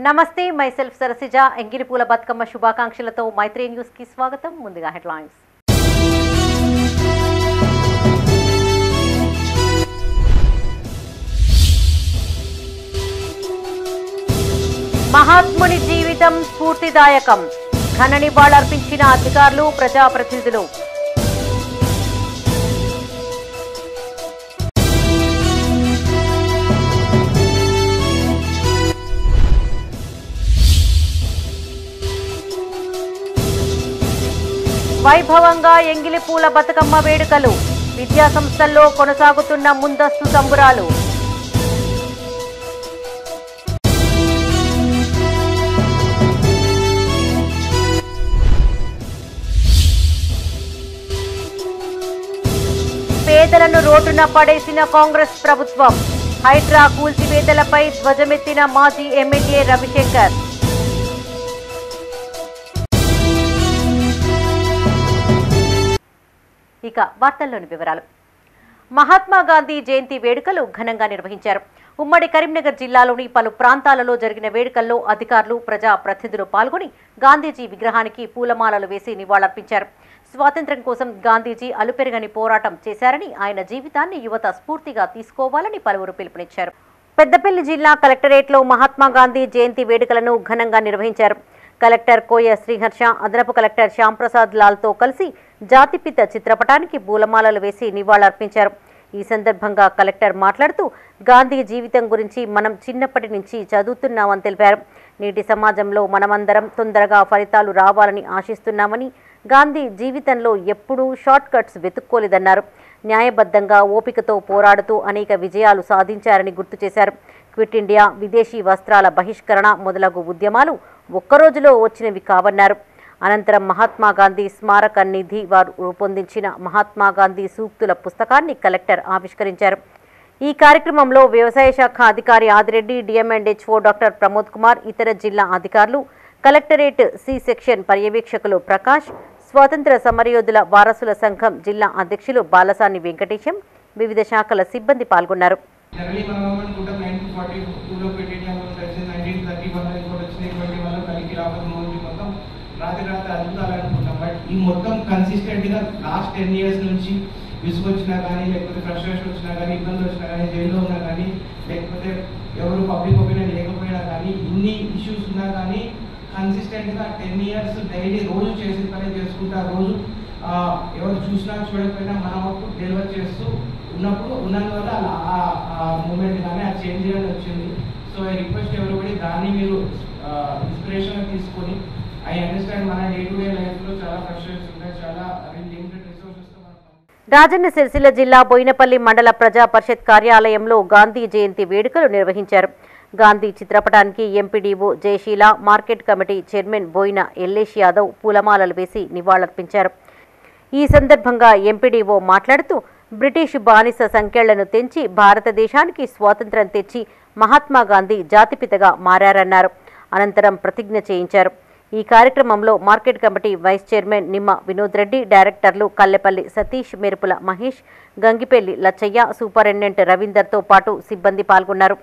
నమస్తే మైసెల్ఫ్ సరసిజ ఎంగిలిపూల బతుకమ్మ శుభాకాంక్షలతో మైత్రి న్యూస్ కి స్వాగతం. ముందుగా హెడ్లైన్స్. మహాత్ముని జీవితం స్ఫూర్తిదాయకం. ఘన నివాళులర్పించిన అధికారులు, ప్రజాప్రతినిధులు. వైభవంగా ఎంగిలిపూల బతుకమ్మ వేడుకలు. విద్యా సంస్థల్లో కొనసాగుతున్న ముందస్తు సంబురాలు. పేదలను రోడ్డున పడేసిన కాంగ్రెస్ ప్రభుత్వం. హైడ్రా కూల్చివేతలపై ధ్వజమెత్తిన మాజీ ఎమ్మెల్యే రవిశంకర్. ఇక వార్తల్లోని వివరాలు. మహాత్మా గాంధీ జయంతి వేడుకలు ఘనంగా నిర్వహించారు. ఉమ్మడి కరీంనగర్ జిల్లాలోని పలు ప్రాంతాలలో జరిగిన వేడుకల్లో అధికారులు, ప్రజా ప్రతినిధులు పాల్గొని గాంధీజీ విగ్రహానికి పూలమాలలు వేసి నివాళులర్పించారు. స్వాతంత్ర్యం కోసం గాంధీజీ అలుపెరగని పోరాటం చేశారని, ఆయన జీవితాన్ని యువత స్ఫూర్తిగా తీసుకోవాలని పలువురు పిలుపునిచ్చారు. పెద్దపల్లి జిల్లా కలెక్టరేట్లో మహాత్మా గాంధీ జయంతి వేడుకలను ఘనంగా నిర్వహించారు. కలెక్టర్ కోయ శ్రీహర్ష, అదనపు కలెక్టర్ శ్యాంప్రసాద్ లాల్తో కలిసి జాతిపిత చిత్రపటానికి పూలమాలలు వేసి నివాళులర్పించారు. ఈ సందర్భంగా కలెక్టర్ మాట్లాడుతూ గాంధీ జీవితం గురించి మనం చిన్నప్పటి నుంచి చదువుతున్నామని తెలిపారు. నేటి సమాజంలో మనమందరం తొందరగా ఫలితాలు రావాలని ఆశిస్తున్నామని, గాంధీ జీవితంలో ఎప్పుడూ షార్ట్ కట్స్ వెతుక్కోలేదన్నారు. న్యాయబద్ధంగా ఓపికతో పోరాడుతూ అనేక విజయాలు సాధించారని గుర్తు చేశారు. క్విట్ ఇండియా, విదేశీ వస్త్రాల బహిష్కరణ మొదలగు ఉద్యమాలు ఒక్కరోజులో వచ్చినవి కావన్నారు. అనంతరం మహాత్మా గాంధీ స్మారక నిధి వారు రూపొందించిన మహాత్మా గాంధీ సూక్తుల పుస్తకాన్ని కలెక్టర్ ఆవిష్కరించారు. ఈ కార్యక్రమంలో వ్యవసాయ శాఖ అధికారి ఆదిరెడ్డి, డిఎంఎండ్హెచ్ఓ డాక్టర్ ప్రమోద్ కుమార్, ఇతర జిల్లా అధికారులు, కలెక్టరేట్ సి సెక్షన్ పర్యవేక్షకులు ప్రకాష్, స్వాతంత్ర సమరయోధుల వారసుల సంఘం జిల్లా అధ్యక్షులు బాలసాని వెంకటేశం, వివిధ శాఖల సిబ్బంది పాల్గొన్నారు. ఈ మొత్తం కన్సిస్టెంట్ గా లాస్ట్ 10 years నుంచి విసుగొచ్చినా కానీ, లేకపోతే ఫ్రస్ట్రేషన్ వచ్చినా కానీ, ఇబ్బందులు వచ్చినా కానీ, జైల్లో ఉన్నా కానీ, లేకపోతే ఎవరు పబ్లిక్ ఒపీనియన్ లేకపోయినా కానీ, ఇన్ని ఇష్యూస్ ఉన్నా కానీ కన్సిస్టెంట్ గా 10 years డైలీ రోజు చేసే పని చేసుకుంటా, రోజు ఎవరు చూసినా చూడకపోయినా మన వరకు డెలివర్ చేస్తూ ఉన్నప్పుడు ఉన్నందువల్ల ఆ మూమెంట్ కానీ ఆ చేంజ్ అనేది వచ్చింది. సో ఐ రిక్వెస్ట్ ఎవరిబడి దాన్ని మీరు ఇన్స్పిరేషన్ తీసుకొని, ఐ అండర్స్టాండ్ మన డే టు డే లైఫ్ లో చాలా ఫ్రస్ట్రేషన్స్ ఉంటాయి, చాలా లిమిటెడ్ రిసోర్సెస్ తో. రాజన్న సిరిసిల్ల జిల్లా బోయినపల్లి మండల ప్రజా పరిషత్ కార్యాలయంలో గాంధీ జయంతి వేడుకలు నిర్వహించారు. గాంధీ చిత్రపటానికి MPDO Jayasheela, market committee chairman Boina Yellesh Yadav పూలమాలలు వేసి నివాళులర్పించారు. ఈ సందర్భంగా ఎంపీడీఓ మాట్లాడుతూ బ్రిటిష్ బానిస సంఖ్యలను తెంచి భారతదేశానికి స్వాతంత్ర్యం తెచ్చి మహాత్మా గాంధీ జాతిపితగా మారారన్నారు. అనంతరం ప్రతిజ్ఞ చేయించారు. ఈ కార్యక్రమంలో మార్కెట్ కమిటీ వైస్ చైర్మన్ నిమ్మ వినోద్ రెడ్డి, డైరెక్టర్లు కల్లెపల్లి సతీష్, మెరుపుల మహేష్, గంగిపెల్లి లచ్చయ్య, సూపరింటెండెంట్ రవీందర్తో పాటు సిబ్బంది పాల్గొన్నారు.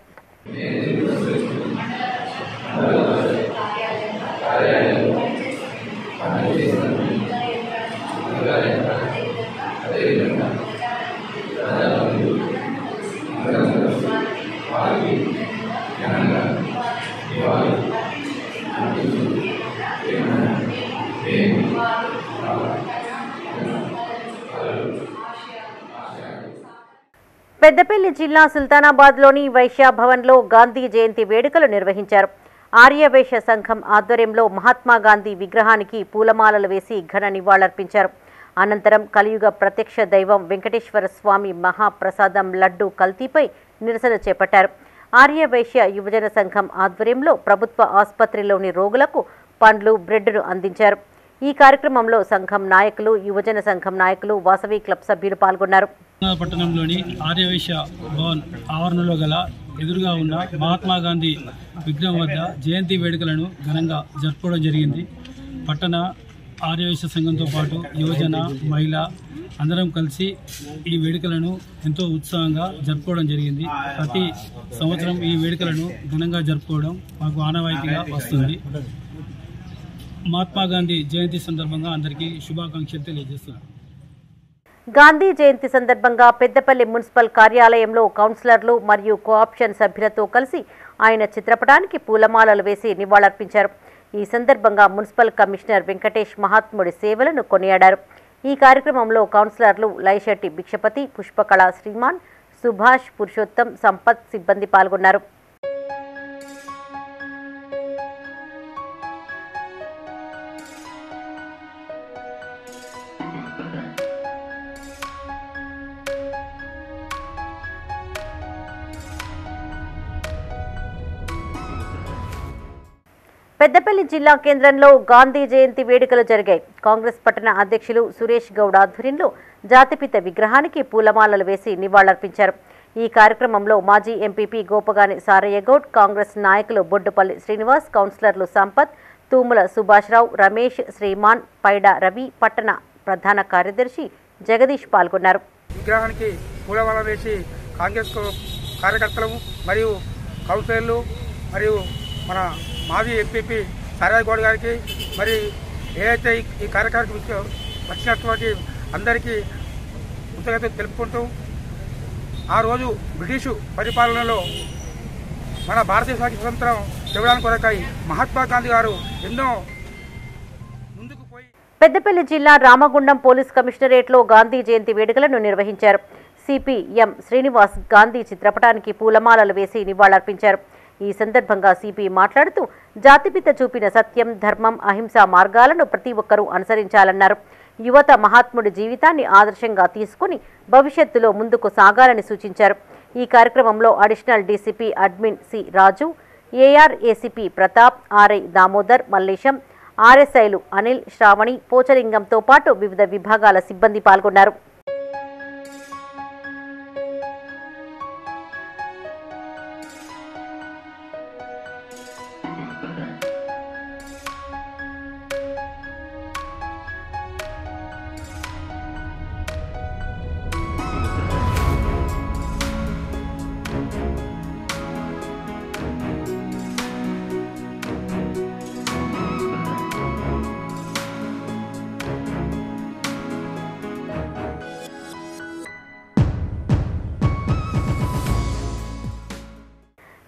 పెద్దపల్లి జిల్లా సుల్తానాబాద్లోని వైశ్య భవన్లో గాంధీ జయంతి వేడుకలు నిర్వహించారు. ఆర్యవైశ్య సంఘం ఆధ్వర్యంలో మహాత్మా గాంధీ విగ్రహానికి పూలమాలలు వేసి ఘన నివాళులర్పించారు. అనంతరం కలియుగ ప్రత్యక్ష దైవం వెంకటేశ్వర స్వామి మహాప్రసాదం లడ్డు కల్తీపై నిరసన చేపట్టారు. ఆర్యవైశ్య యువజన సంఘం ఆధ్వర్యంలో ప్రభుత్వ ఆసుపత్రిలోని రోగులకు పండ్లు, బ్రెడ్ను అందించారు. ఈ కార్యక్రమంలో సంఘం నాయకులు, యువజన సంఘం నాయకులు, వాసవి క్లబ్ సభ్యులు పాల్గొన్నారు. పట్టణంలోని ఆర్యవైశ్య భవన్ ఆవరణలో గల ఎదురుగా ఉన్న మహాత్మా గాంధీ విగ్రహం వద్ద జయంతి వేడుకలను ఘనంగా జరుపుకోవడం జరిగింది. పట్టణ ఆర్యవైశ్య సంఘంతో పాటు యువజన మహిళ అందరం కలిసి ఈ వేడుకలను ఎంతో ఉత్సాహంగా జరుపుకోవడం జరిగింది. ప్రతి సంవత్సరం ఈ వేడుకలను ఘనంగా జరుపుకోవడం మాకు ఆనవాయితీగా వస్తుంది. మహాత్మా గాంధీ జయంతి సందర్భంగా అందరికీ శుభాకాంక్షలు తెలియజేస్తున్నాను. గాంధీ జయంతి సందర్భంగా పెద్దపల్లి మున్సిపల్ కార్యాలయంలో కౌన్సిలర్లు మరియు కోఆప్షన్ సభ్యులతో కలిసి ఆయన చిత్రపటానికి పూలమాలలు వేసి నివాళులర్పించారు. ఈ సందర్భంగా మున్సిపల్ కమిషనర్ వెంకటేష్ మహాత్ముడి సేవలను కొనియాడారు. ఈ కార్యక్రమంలో కౌన్సిలర్లు లైశెట్టి భిక్షపతి, పుష్పకళ శ్రీమాన్, సుభాష్, పురుషోత్తం, సంపత్ సిబ్బంది పాల్గొన్నారు. పెద్దపల్లి జిల్లా కేంద్రంలో గాంధీ జయంతి వేడుకలు జరిగాయి. కాంగ్రెస్ పట్టణ అధ్యక్షులు సురేష్ గౌడ్ ఆధ్వర్యంలో జాతిపిత విగ్రహానికి పూలమాలలు వేసి నివాళులర్పించారు. ఈ కార్యక్రమంలో మాజీ ఎంపీపీ గోపగాని సారయ్య గౌడ్, కాంగ్రెస్ నాయకులు బొడ్డుపల్లి శ్రీనివాస్, కౌన్సిలర్లు సంపత్, తూముల సుభాష్రావు, రమేష్, శ్రీమాన్, పైడా రవి, పట్టణ ప్రధాన కార్యదర్శి జగదీష్ పాల్గొన్నారు. విగ్రహానికి పూలమాల వేసి కాంగ్రెస్ కార్యకర్తలు మరియు కౌన్సిలర్లు మరియు మన మాజీ ఎంపీపీ సారయ్య గౌడ్ గారికి మరి ఏదైతే ఈ కార్యక్రమానికి వచ్చినటువంటి అందరికీ కృతజ్ఞతలు తెలుపుకుంటూ ఆ రోజు బ్రిటిషు పరిపాలనలో మన భారతదేశానికి స్వతంత్రం ఇవ్వడానికి కొరకై మహాత్మా గాంధీ గారు ఎన్నో ముందుకు పోయి పెద్దపల్లి జిల్లా రామగుండం పోలీస్ కమిషనరేట్లో గాంధీ జయంతి వేడుకలను నిర్వహించారు. సిపి ఎం శ్రీనివాస్ గాంధీ చిత్రపటానికి పూలమాలలు వేసి నివాళులర్పించారు. ఈ సందర్భంగా సిపి మాట్లాడుతూ జాతిపిత చూపిన సత్యం, ధర్మం, అహింస మార్గాలను ప్రతి ఒక్కరూ అనుసరించాలన్నారు. యువత మహాత్ముడి జీవితాన్ని ఆదర్శంగా తీసుకుని భవిష్యత్తులో ముందుకు సాగాలని సూచించారు. ఈ కార్యక్రమంలో additional DCP admin C Raju, AR ACP Pratap, RI Damodar, Mallesham, ఆర్ఎస్ఐలు అనిల్, శ్రావణి, పోచలింగంతో పాటు వివిధ విభాగాల సిబ్బంది పాల్గొన్నారు.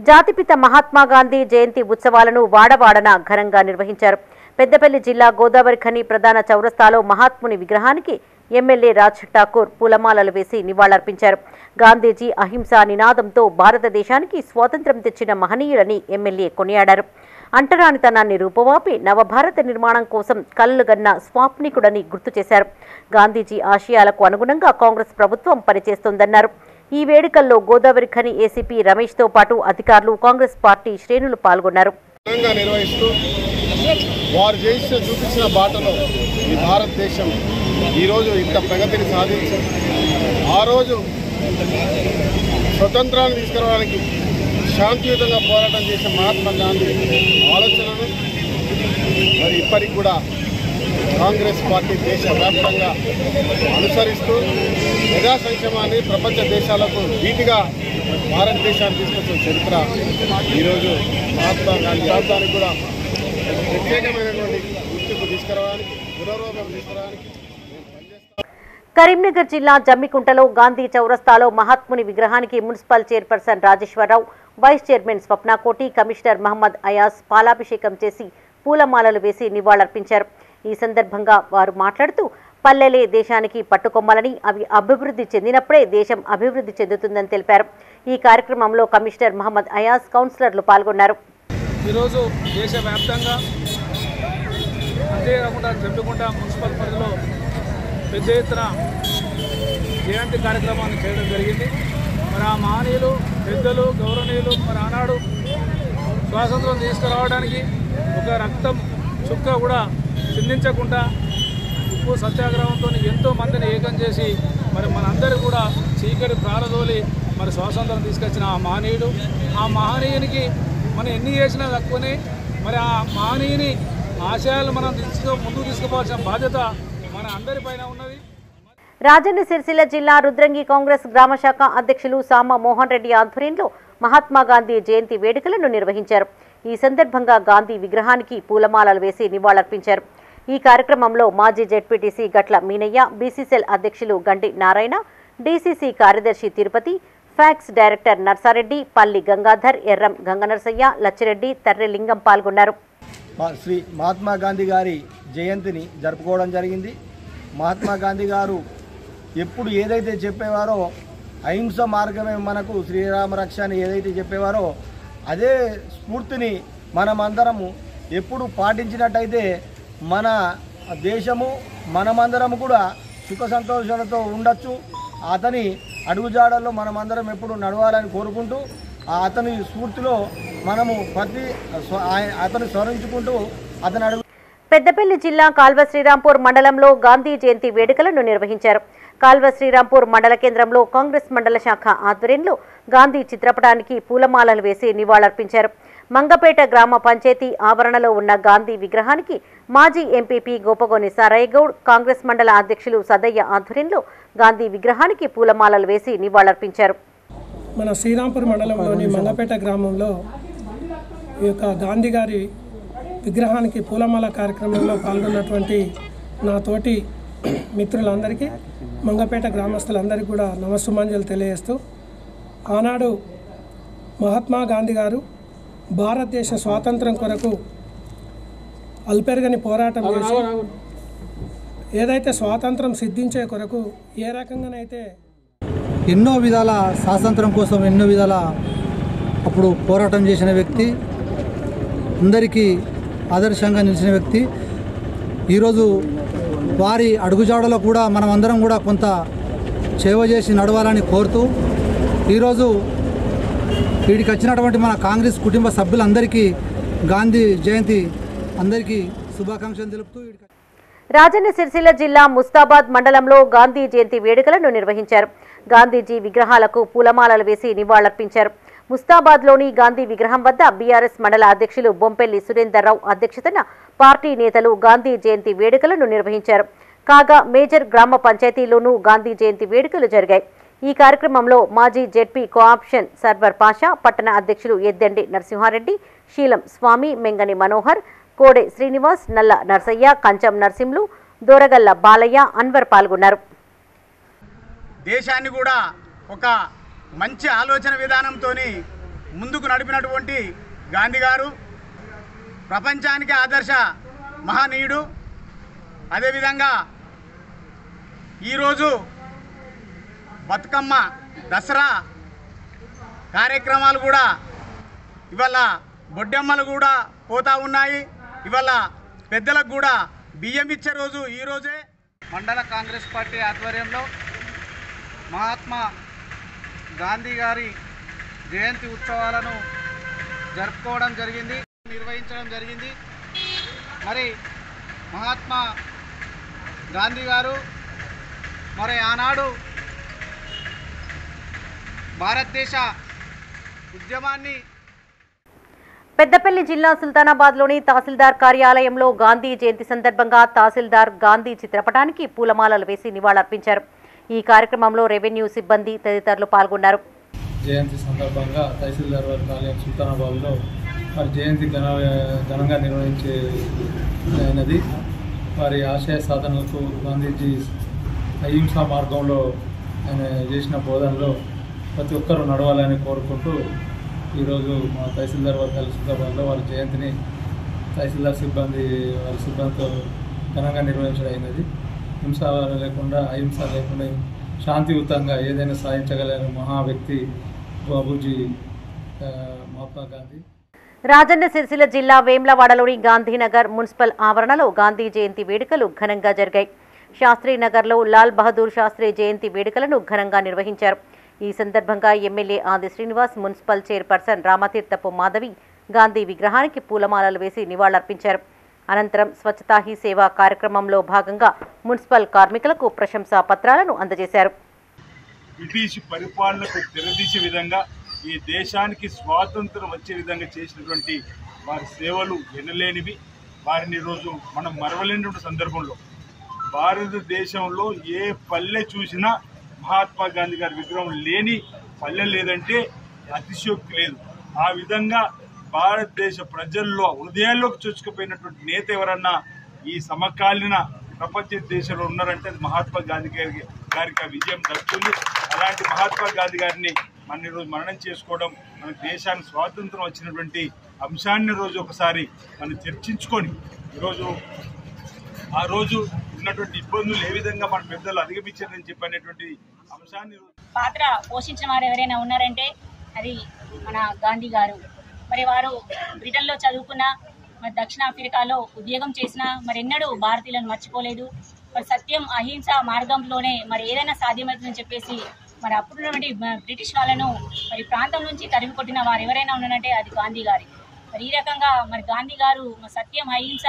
జాతిపిత మహాత్మా గాంధీ జయంతి ఉత్సవాలను వాడవాడన ఘనంగా నిర్వహించారు. పెద్దపల్లి జిల్లా గోదావరి ఖని ప్రధాన చౌరస్తాలో మహాత్ముని విగ్రహానికి ఎమ్మెల్యే రాజ్ ఠాకూర్ పూలమాలలు వేసి నివాళులర్పించారు. గాంధీజీ అహింసా నినాదంతో భారతదేశానికి స్వాతంత్ర్యం తెచ్చిన మహనీయులని ఎమ్మెల్యే కొనియాడారు. అంటరానితనాన్ని రూపుమాపి నవభారత నిర్మాణం కోసం కలలుగన్న స్వాప్నికుడని గుర్తు చేశారు. గాంధీజీ ఆశయాలకు అనుగుణంగా కాంగ్రెస్ ప్రభుత్వం పనిచేస్తోందన్నారు. ఈ వేడుకల్లో గోదావరి ఖని ఏసీపీ రమేష్తో పాటు అధికారులు, కాంగ్రెస్ పార్టీ శ్రేణులు పాల్గొన్నారు. వారు చేసి చూపించిన బాటలో ఈ భారతదేశం ఈరోజు ఇంత ప్రగతిని సాధించి ఆ రోజు స్వతంత్రాన్ని తీసుకురావడానికి శాంతియుతంగా పోరాటం చేసిన మహాత్మా గాంధీ ఆలోచనను మరి ఇప్పటికి కూడా కాంగ్రెస్ పార్టీ దేశవ్యాప్తంగా అనుసరిస్తూ ప్రజా సంక్షేమాన్ని ప్రపంచ దేశాలకు వీటిగా భారతదేశాన్ని తీసుకొచ్చిన చరిత్ర ఈరోజు మహాత్మా గాంధీ ప్రాంతానికి కూడా ప్రత్యేకమైనటువంటి గుర్తింపు తీసుకురావడానికి, పునర్రూపం తీసుకురావడానికి కరీంనగర్ జిల్లా జమ్మికుంటలో గాంధీ చౌరస్తాలో మహాత్ముని విగ్రహానికి municipal chairperson Rajeshwararao, vice chairman Swapnakoti, commissioner Mohammed Ayaz పాలాభిషేకం చేసి పూలమాలలు వేసి నివాళులర్పించారు. ఈ సందర్భంగా వారు మాట్లాడుతూ పల్లెలే దేశానికి పట్టుకొమ్మలని, అవి అభివృద్ధి చెందినప్పుడే దేశం అభివృద్ధి చెందుతుందని తెలిపారు. ఈ కార్యక్రమంలో కమిషనర్ మహమ్మద్ అయాజ్, కౌన్సిలర్లు పాల్గొన్నారు. ఈరోజు దేశవ్యాప్తంగా అంతేకాకుండా జమ్మికుంట మున్సిపల్ పరిధిలో పెద్ద ఎత్తున జయంతి కార్యక్రమాన్ని చేయడం జరిగింది. మరి ఆ మహనీయులు, పెద్దలు, గౌరవనీయులు మరి ఆనాడు స్వాతంత్రం తీసుకురావడానికి ఒక రక్తం చుక్క కూడా చిందించకుండా ఉప్పు సత్యాగ్రహంతో ఎంతో మందిని ఏకం చేసి మరి మనందరూ కూడా చీకటి ప్రారదోలి మరి స్వాతంత్రం తీసుకొచ్చిన ఆ మహనీయుడు, ఆ మహనీయునికి మనం ఎన్ని చేసినా తక్కువనే. మరి ఆ మహనీయుని ఆశయాలు మనం ముందుకు తీసుకుపోవాల్సిన బాధ్యత మన అందరిపైన ఉన్నది. రాజన్న సిరిసిల్ల జిల్లా రుద్రంగి కాంగ్రెస్ గ్రామ శాఖ అధ్యక్షులు సామ మోహన్ రెడ్డి ఆధ్వర్యంలో మహాత్మా గాంధీ జయంతి వేడుకలను నిర్వహించారు. ఈ సందర్భంగా గాంధీ విగ్రహానికి పూలమాలలు వేసి నివాళులర్పించారు. ఈ కార్యక్రమంలో మాజీ జెడ్పీటీసీ గట్ల మీనయ్య, బీసీసీఎల్ అధ్యక్షులు గండి నారాయణ, డీసీసీ కార్యదర్శి తిరుపతి, ఫ్యాక్స్ డైరెక్టర్ నర్సారెడ్డి, పల్లి గంగాధర్, ఎర్రం గంగనరసయ్య, లచ్చిరెడ్డి, తర్రె లింగం పాల్గొన్నారు. శ్రీ మహాత్మా గాంధీ గారి జయంతిని జరుపుకోవడం జరిగింది. మహాత్మా గాంధీ గారు ఎప్పుడు ఏదైతే చెప్పేవారో అహింస మార్గమే మనకు శ్రీరామ రక్ష అని ఏదైతే చెప్పేవారో అదే స్ఫూర్తిని మనమందరము ఎప్పుడు పాటించినట్టయితే మన దేశము మనమందరము కూడా సుఖ సంతోషాలతో ఉండొచ్చు. అతని అడుగుజాడల్లో మనమందరం ఎప్పుడు నడవాలని కోరుకుంటూ అతని స్ఫూర్తిలో మనము అతను స్మరించుకుంటూ అతని అడుగు. పెద్దపల్లి జిల్లా కాల్వ శ్రీరాంపూర్ మండలంలో గాంధీ జయంతి వేడుకలను నిర్వహించారు. కాల్వ శ్రీరాంపూర్ మండల కేంద్రంలో కాంగ్రెస్ మండల శాఖ ఆధ్వర్యంలో గాంధీ చిత్రపటానికి పూలమాలలు వేసి నివాళులర్పించారు. మంగపేట గ్రామ పంచాయతీ ఆవరణలో ఉన్న గాంధీ విగ్రహానికి మాజీ ఎంపీపీ గోపగోని సారయ్యగౌడ్, కాంగ్రెస్ మండల అధ్యక్షులు సదయ్య ఆధ్వర్యంలో గాంధీ విగ్రహానికి పూలమాలలు వేసి నివాళులర్పించారు. మన శ్రీరాంపూర్ మండలంలోని మంగపేట గ్రామంలో ఈ యొక్క గాంధీ గారి విగ్రహానికి పూలమాల కార్యక్రమంలో పాల్గొన్నటువంటి నా తోటి మిత్రులందరికీ, మంగపేట గ్రామస్తులందరికీ కూడా నమస్సుమాంజలు తెలియజేస్తూ, ఆనాడు మహాత్మా గాంధీ గారు భారతదేశ స్వాతంత్రం కొరకు అల్పెరగని పోరాటం చేసి ఏదైతే స్వాతంత్రం సిద్ధించే కొరకు ఏ రకంగానైతే ఎన్నో విధాల స్వాతంత్రం కోసం ఎన్నో విధాల అప్పుడు పోరాటం చేసిన వ్యక్తి, అందరికీ ఆదర్శంగా నిలిచిన వ్యక్తి. ఈరోజు వారి అడుగుజాడలో కూడా మనమందరం కూడా కొంత సేవ చేసి నడవాలని కోరుతూ ఈరోజు వీడికి వచ్చినటువంటి మన కాంగ్రెస్ కుటుంబ సభ్యులందరికీ గాంధీ జయంతి అందరికీ శుభాకాంక్షలు తెలుపుతూ రాజన్న సిరిసిల్ల జిల్లా ముస్తాబాద్ మండలంలో గాంధీ జయంతి వేడుకలను నిర్వహించారు. గాంధీజీ విగ్రహాలకు పూలమాలలు వేసి నివాళులర్పించారు. ముస్తాబాద్లోని గాంధీ విగ్రహం వద్ద బీఆర్ఎస్ మండల అధ్యక్షులు బొంపెల్లి సురేందర్రావు అధ్యక్షతన పార్టీ నేతలు గాంధీ జయంతి వేడుకలను నిర్వహించారు. కాగా మేజర్ గ్రామ పంచాయతీలోనూ గాంధీ జయంతి వేడుకలు జరిగాయి. ఈ కార్యక్రమంలో మాజీ జెడ్పీ కోఆప్షన్ సర్వర్ పాషా, పట్టణ అధ్యక్షులు ఎద్దండి నరసింహారెడ్డి, శీలం స్వామి, మెంగని మనోహర్, కోడే శ్రీనివాస్, నల్ల నర్సయ్య, కంచం నర్సింలు, దొరగల్ల బాలయ్య, అన్వర్ పాల్గొన్నారు. దేశాన్ని కూడా ఒక మంచి ఆలోచన విధానంతో ముందుకు నడిపినటువంటి గాంధీ గారు ప్రపంచానికి ఆదర్శ మహనీయుడు. అదేవిధంగా ఈరోజు బతుకమ్మ, దసరా కార్యక్రమాలు కూడా ఇవాళ బొడ్డెమ్మలు కూడా పోతూ ఉన్నాయి. ఇవాళ పెద్దలకు కూడా బియ్యం ఇచ్చే రోజు ఈరోజే. మండల కాంగ్రెస్ పార్టీ ఆధ్వర్యంలో మహాత్మా గాంధీ గారి జయంతి ఉత్సవాలను జరుపుకోవడం జరిగింది, నిర్వహించడం జరిగింది. మరి మహాత్మా గాంధీ గారు మరి ఆనాడు భారతదేశ ఉద్యమాన్ని. పెద్దపల్లి జిల్లా సుల్తానాబాద్లోని తహసీల్దార్ కార్యాలయంలో గాంధీ జయంతి సందర్భంగా తహసీల్దార్ గాంధీ చిత్రపటానికి పూలమాలలు వేసి నివాళులర్పించారు. ఈ కార్యక్రమంలో రెవెన్యూ సిబ్బంది తదితరులు పాల్గొన్నారు. జయంతి సందర్భంగా తహసీల్దార్ వారి కార్యాలయం సుల్తానాబాద్లో వారి జయంతి ఘనంగా నిర్వహించినది. వారి ఆశయ సాధనలకు గాంధీజీ అహింసా మార్గంలో ఆయన చేసిన బోధనలో ప్రతి ఒక్కరూ నడవాలని కోరుకుంటూ ఈరోజు మా తహసీల్దార్ వారి సుల్తానాబాద్లో వారి జయంతిని తహసీల్దార్ వారి సిబ్బందితో ఘనంగా నిర్వహించడమైనది. హింస లేకుండా, అహింస లేకుండా శాంతియుతంగా ఏదైనా సాధించగలిగిన మహా వ్యక్తి బాబూజీ మహాత్మా గాంధీ. రాజన్న సిరిసిల్ల జిల్లా వేమ్లవాడలోని గాంధీనగర్ మున్సిపల్ ఆవరణలో గాంధీ జయంతి వేడుకలు ఘనంగా జరిగాయి. శాస్త్రీనగర్లో లాల్ బహదూర్ శాస్త్రి జయంతి వేడుకలను ఘనంగా నిర్వహించారు. ఈ సందర్భంగా ఎమ్మెల్యే ఆది శ్రీనివాస్, మున్సిపల్ చైర్పర్సన్ రామతీర్థపు మాధవి గాంధీ విగ్రహానికి పూలమాలలు వేసి నివాళులర్పించారు. అనంతరం స్వచ్ఛతా హీ సేవా కార్యక్రమంలో భాగంగా మున్సిపల్ కార్మికులకు ప్రశంసా పత్రాలను అందజేశారు. బ్రిటిష్ పరిపాలనకు తెరదీసే విధంగా ఈ దేశానికి స్వాతంత్రం వచ్చే విధంగా చేసినటువంటి వారి సేవలు ఎనలేనివి. వారిని ఈరోజు మనం మరవలేనటువంటి సందర్భంలో భారతదేశంలో ఏ పల్లె చూసినా మహాత్మా గాంధీ గారి విగ్రహం లేని పల్లె లేదంటే అతిశయోక్తి లేదు. ఆ విధంగా భారతదేశ ప్రజల్లో హృదయాల్లోకి చొచ్చుకుపోయినటువంటి నేత ఎవరన్నా ఈ సమకాలీన ప్రపంచ దేశంలో ఉన్నారంటే మహాత్మా గాంధీ గారికి ఆ విజయం దక్కుతుంది. అలాంటి మహాత్మా గాంధీ గారిని మన ఈరోజు మరణం చేసుకోవడం, మన దేశానికి స్వాతంత్రం వచ్చినటువంటి అంశాన్ని రోజు ఒకసారి మనం చర్చించుకొని ఈరోజు ఆ రోజు ఉన్నటువంటి ఇబ్బందులు ఏ విధంగా మన పెద్దలు అధిగమించారని చెప్పనేటువంటి అంశాన్ని పాత్ర పోషించిన వారు ఎవరైనా ఉన్నారంటే అది మన గాంధీ గారు. మరి వారు బ్రిటన్లో చదువుకున్న, మరి దక్షిణాఫ్రికాలో ఉద్యోగం చేసిన, మరి ఎన్నడూ భారతీయులను మర్చిపోలేదు. మరి సత్యం అహింస మార్గంలోనే మరి ఏదైనా సాధ్యమవుతుందని చెప్పేసి మరి అప్పుడున్నటువంటి బ్రిటిష్ వాళ్ళను మరి ప్రాంతం నుంచి తరిమి కొట్టిన వారు ఎవరైనా ఉన్నారంటే అది గాంధీ గారి. మరి ఈ రకంగా మరి గాంధీ గారు సత్యం అహింస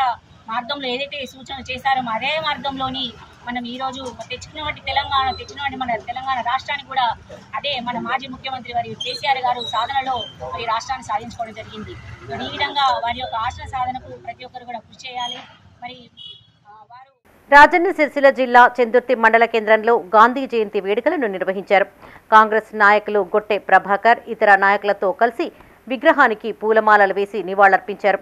మార్గంలో ఏదైతే సూచన చేశారో అదే మార్గంలోని మనం ఈరోజు తెచ్చినటువంటి మన తెలంగాణ రాష్ట్రాన్ని కూడా అదే మన మాజీ ముఖ్యమంత్రి వారి కేసీఆర్ గారు సాధనలో మరి రాష్ట్రాన్ని సాధించుకోవడం జరిగింది. మరి ఈ విధంగా వారి యొక్క ఆశయ సాధనకు ప్రతి ఒక్కరు కూడా కృషి చేయాలి. మరి రాజన్న సిరిసిల్ల జిల్లా చెందుర్తి మండల కేంద్రంలో గాంధీ జయంతి వేడుకలను నిర్వహించారు. కాంగ్రెస్ నాయకులు గొట్టె ప్రభాకర్ ఇతర నాయకులతో కలిసి విగ్రహానికి పూలమాలలు వేసి నివాళులర్పించారు.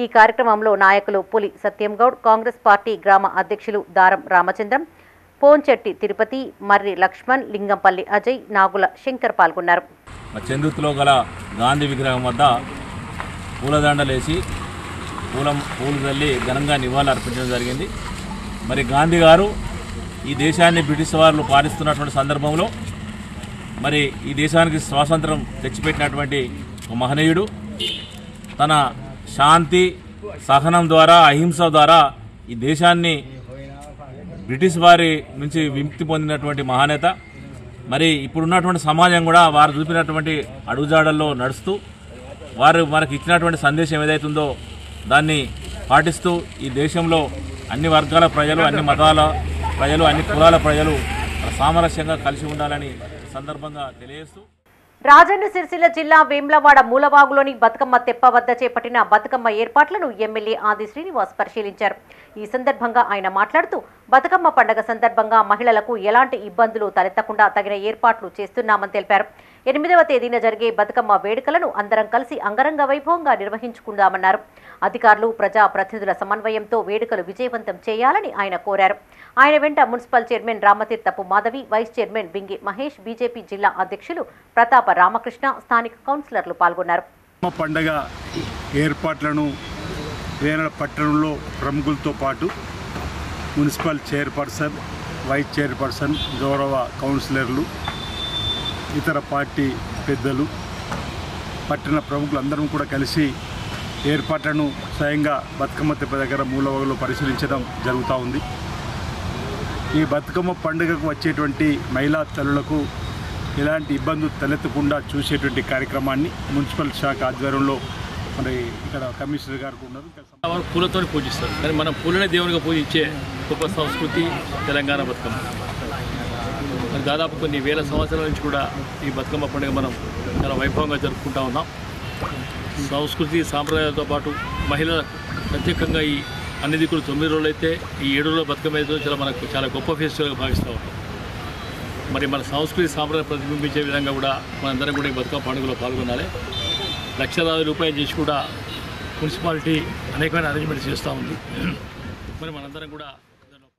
ఈ కార్యక్రమంలో నాయకులు పులి సత్యంగౌడ్, కాంగ్రెస్ పార్టీ గ్రామ అధ్యక్షులు దారం రామచంద్రం, పోంచెట్టి తిరుపతి, మర్రి లక్ష్మణ్, లింగంపల్లి అజయ్, నాగుల శంకర్ పాల్గొన్నారు. చెందుర్తిలో గల గాంధీ విగ్రహం వద్ద పూలదండలేసి పూలు తల్లి ఘనంగా నివాళులు అర్పించడం జరిగింది. మరి గాంధీ గారు ఈ దేశాన్ని బ్రిటిష్ వారు పాలిస్తున్నటువంటి సందర్భంలో మరి ఈ దేశానికి స్వాతంత్రం తెచ్చిపెట్టినటువంటి ఒక మహనీయుడు. తన శాంతి సహనం ద్వారా, అహింస ద్వారా ఈ దేశాన్ని బ్రిటిష్ వారి నుంచి విముక్తి పొందినటువంటి మహానేత. మరి ఇప్పుడున్నటువంటి సమాజం కూడా వారు చూపినటువంటి అడుగుజాడల్లో నడుస్తూ వారు మనకు ఇచ్చినటువంటి సందేశం ఏదైతుందో దాన్ని పాటిస్తూ ఈ దేశంలో అన్ని వర్గాల ప్రజలు, అన్ని మతాల ప్రజలు, అన్ని కులాల ప్రజలు సామరస్యంగా కలిసి ఉండాలని సందర్భంగా తెలియజేస్తూ రాజన్న సిరిసిల్ల జిల్లా వేమ్లవాడ మూలవాగులోని బతుకమ్మ తెప్ప వద్ద చేపట్టిన బతుకమ్మ ఏర్పాట్లను ఎమ్మెల్యే ఆది శ్రీనివాస్ పరిశీలించారు. ఈ సందర్భంగా ఆయన మాట్లాడుతూ బతుకమ్మ పండుగ సందర్భంగా మహిళలకు ఎలాంటి ఇబ్బందులు తలెత్తకుండా తగిన ఏర్పాట్లు చేస్తున్నామని తెలిపారు. 8వ తేదీన జరిగే బతుకమ్మ వేడుకలను అందరం కలిసి అంగరంగ వైభవంగా నిర్వహించుకుందామన్నారు. అధికారులు, ప్రజాప్రతినిధుల సమన్వయంతో వేడుకలు విజయవంతం చేయాలని ఆయన కోరారు. ఆయన వెంట municipal chairman Ramatheerthapu Madhavi, vice chairman Bingi Mahesh, BJP జిల్లా అధ్యక్షులు ప్రతాప రామకృష్ణ, స్థానిక కౌన్సిలర్లు పాల్గొన్నారు. పండుగ ఏర్పాట్లను వేనాడ పట్టణంలో ప్రముఖులతో పాటు మున్సిపల్ చైర్పర్సన్, వైస్ చైర్పర్సన్, గౌరవ కౌన్సిలర్లు, ఇతర పార్టీ పెద్దలు, పట్టణ ప్రముఖులందరం కూడా కలిసి ఏర్పాట్లను స్వయంగా బతుకమ్మ తెప్ప దగ్గర మూలవాగులో పరిశీలించడం జరుగుతూ ఉంది. ఈ బతుకమ్మ పండుగకు వచ్చేటువంటి మహిళా తల్లులకు ఎలాంటి ఇబ్బందులు తలెత్తకుండా చూసేటువంటి కార్యక్రమాన్ని మున్సిపల్ శాఖ ఆధ్వర్యంలో మరి ఇక్కడ కమిషనర్ గారు ఉన్నారు. పూలతో పూజిస్తారు, కానీ మనం పూలనే దేవునిగా పూజించే గొప్ప సంస్కృతి తెలంగాణ బతుకమ్మ. మరి దాదాపు కొన్ని వేల సంవత్సరాల నుంచి కూడా ఈ బతుకమ్మ పండుగ మనం చాలా వైభవంగా జరుపుకుంటా ఉన్నాం. సంస్కృతి సాంప్రదాయాలతో పాటు మహిళలకు ప్రత్యేకంగా ఈ అన్ని దిక్కులు 9 రోజులు అయితే ఈ 7 రోజుల బతుకమ్మ అయితే చాలా గొప్ప ఫెస్టివల్గా భావిస్తూ ఉంటాం. మరి మన సంస్కృతి సాంప్రదాయం ప్రతిబింబించే విధంగా కూడా మనందరం కూడా ఈ బతుకమ్మ పండుగలో పాల్గొనాలి. లక్షలాది రూపాయలు చేసి కూడా మున్సిపాలిటీ అనేకమైన అరేంజ్మెంట్స్ చేస్తూ ఉంది. మరి మనందరం కూడా